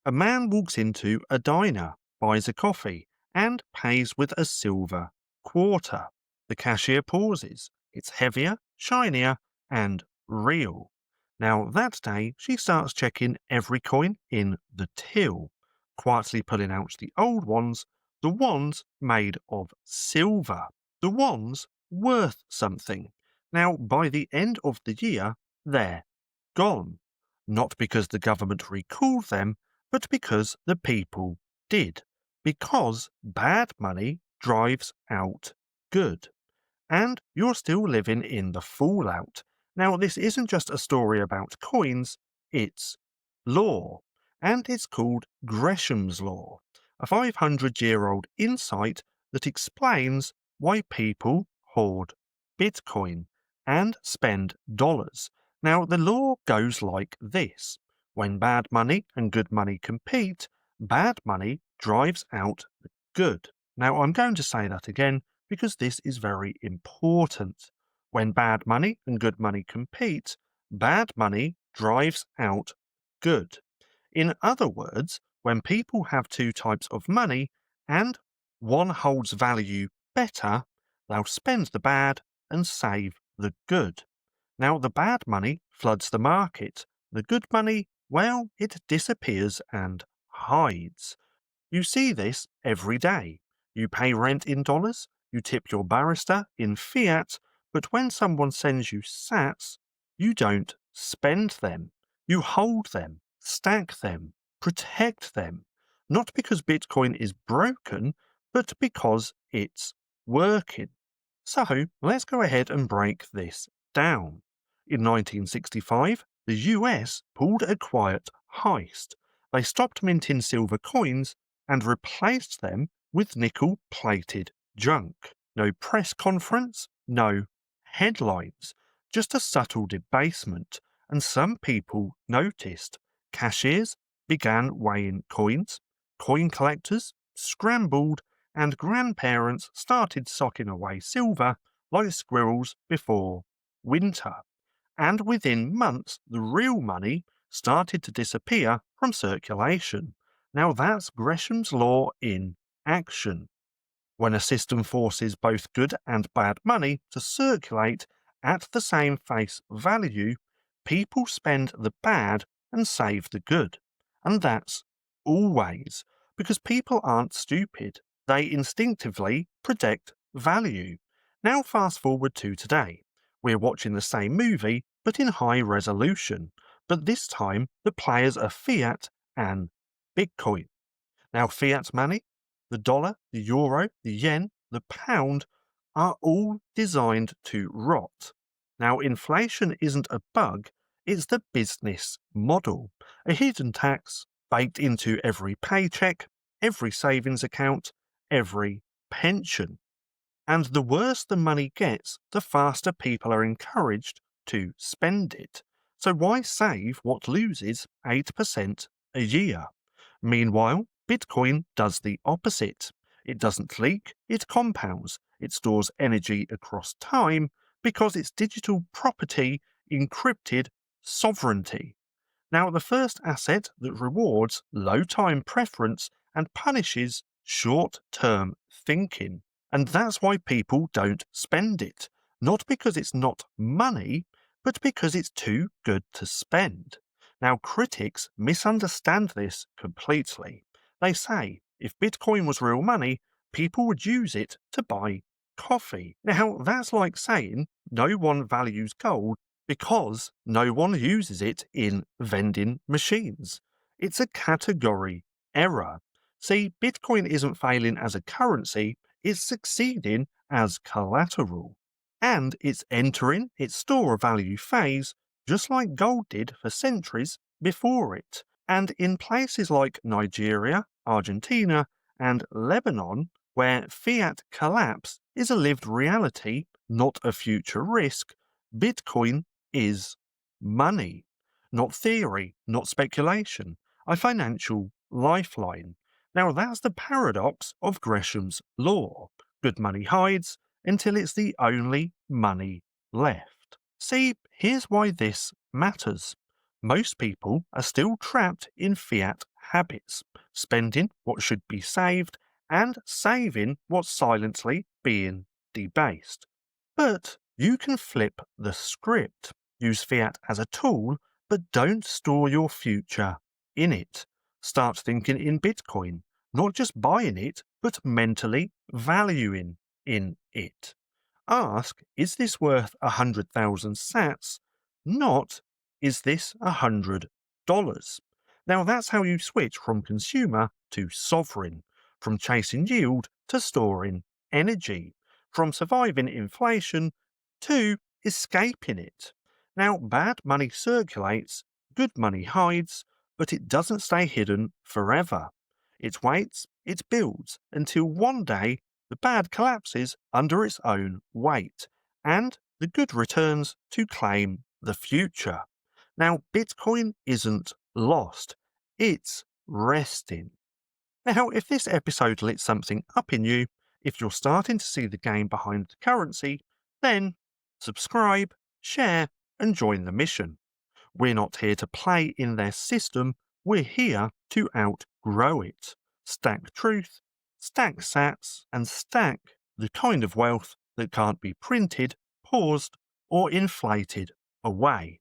A man walks into a diner, buys a coffee, and pays with a silver quarter. The cashier pauses. It's heavier, shinier, and real. Now, that day, she starts checking every coin in the till, quietly pulling out the old ones, the ones made of silver, the ones worth something. Now, by the end of the year, they're gone. Not because the government recalled them, but because the people did. Because bad money drives out good. And you're still living in the fallout. Now, this isn't just a story about coins, it's law. And it's called Gresham's Law, a 500-year-old insight that explains why people hoard Bitcoin and spend dollars. Now, the law goes like this. When bad money and good money compete, bad money drives out the good. Now, I'm going to say that again because this is very important. When bad money and good money compete, bad money drives out good. In other words, when people have two types of money and one holds value better, they'll spend the bad and save the good. Now, the bad money floods the market. The good money, well, it disappears and hides. You see this every day. You pay rent in dollars, you tip your barrister in fiat, but when someone sends you sats, you don't spend them. You hold them, stack them, protect them. Not because Bitcoin is broken, but because it's working. So let's go ahead and break this down. In 1965, the US pulled a quiet heist. They stopped minting silver coins and replaced them with nickel-plated junk. No press conference, no headlines, just a subtle debasement, and some people noticed. Cashiers began weighing coins, coin collectors scrambled, and grandparents started socking away silver like squirrels before winter. And within months, the real money started to disappear from circulation. Now that's Gresham's law in action. When a system forces both good and bad money to circulate at the same face value, people spend the bad and save the good. And that's always because people aren't stupid. They instinctively predict value. Now fast forward to today. We're watching the same movie, but in high resolution. But this time, the players are fiat and Bitcoin. Now, fiat money, the dollar, the euro, the yen, the pound, are all designed to rot. Now, inflation isn't a bug, it's the business model, a hidden tax baked into every paycheck, every savings account, every pension. And the worse the money gets, the faster people are encouraged to spend it. So why save what loses 8% a year? Meanwhile, Bitcoin does the opposite. It doesn't leak, it compounds, it stores energy across time because it's digital property encrypted sovereignty. Now, the first asset that rewards low time preference and punishes short term thinking. And that's why people don't spend it. Not because it's not money, but because it's too good to spend. Now, critics misunderstand this completely. They say if Bitcoin was real money, people would use it to buy coffee. Now, that's like saying no one values gold because no one uses it in vending machines. It's a category error. See, Bitcoin isn't failing as a currency, it's succeeding as collateral. And it's entering its store value phase just like gold did for centuries before it. And in places like Nigeria, Argentina, and Lebanon, where fiat collapse is a lived reality, not a future risk, Bitcoin is money. Not theory, not speculation, a financial lifeline. Now that's the paradox of Gresham's law. Good money hides until it's the only money left. See, here's why this matters. Most people are still trapped in fiat habits, spending what should be saved and saving what's silently being debased. But you can flip the script. Use fiat as a tool, but don't store your future in it. Start thinking in Bitcoin, not just buying it, but mentally valuing in it. Ask, is this worth 100,000 sats? Not, is this $100? Now that's how you switch from consumer to sovereign, from chasing yield to storing energy, from surviving inflation to escaping it. Now, bad money circulates, good money hides, but it doesn't stay hidden forever. It waits, it builds, until one day the bad collapses under its own weight, and the good returns to claim the future. Now, Bitcoin isn't lost, it's resting. Now, if this episode lit something up in you, if you're starting to see the game behind the currency, then subscribe, share, and join the mission. We're not here to play in their system, we're here to outgrow it. Stack truth, stack sats, and stack the kind of wealth that can't be printed, paused, or inflated away.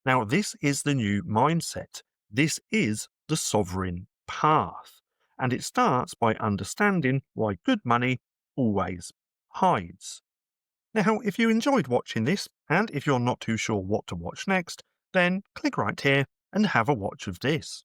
Now, this is the new mindset. This is the sovereign path. And it starts by understanding why good money always hides. Now, if you enjoyed watching this, and if you're not too sure what to watch next, then click right here and have a watch of this.